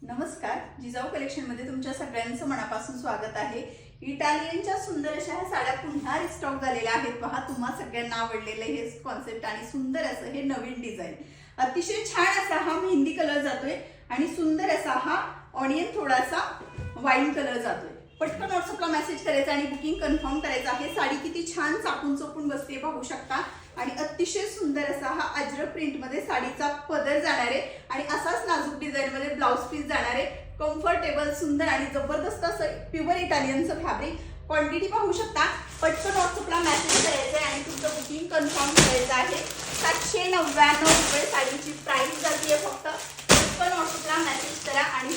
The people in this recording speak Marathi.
नमस्कार, जिजाऊ कलेक्शन मध्ये तुमच्या सगळ्यांचं मनापासून स्वागत आहे। इटालियनच्या सुंदर अशा ह्या साड्या पुन्हा रिस्टॉक झालेल्या आहेत। पहा, तुम्हा सगळ्यांना आवडलेलं हे कॉन्सेप्ट आणि सुंदर असं हे नवीन डिझाइन, अतिशय छान असा हा मेहंदी कलर जातोय आणि सुंदर असा हा ऑनियन थोडासा वाईन कलर जातोय। पटकन व्हॉट्सअपला मेसेज करायचा आणि बुकिंग कन्फर्म करायचं आहे। साडी किती छान चापून चोपून बसते पाहू शकता आणि अतिशय सुंदर असा हा अजरक प्रिंट मध्ये साडीचा पदर जाणार आहे आणि असाच नाजूक डिझाइन मध्ये ब्लाउज पीस जाणार आहे। कम्फर्टेबल, सुंदर आणि जबरदस्त असं प्युअर इटालियनचं फॅब्रिक। क्वांटिटी पाहू शकता, पटकन व्हॉट्सअपला मेसेज करायचा आहे आणि तुमचं बुकिंग कन्फर्म करायचं आहे। 799 रुपये साडीची प्राइस जाते फक्त। पटकन व्हॉट्सअपला मेसेज करा आणि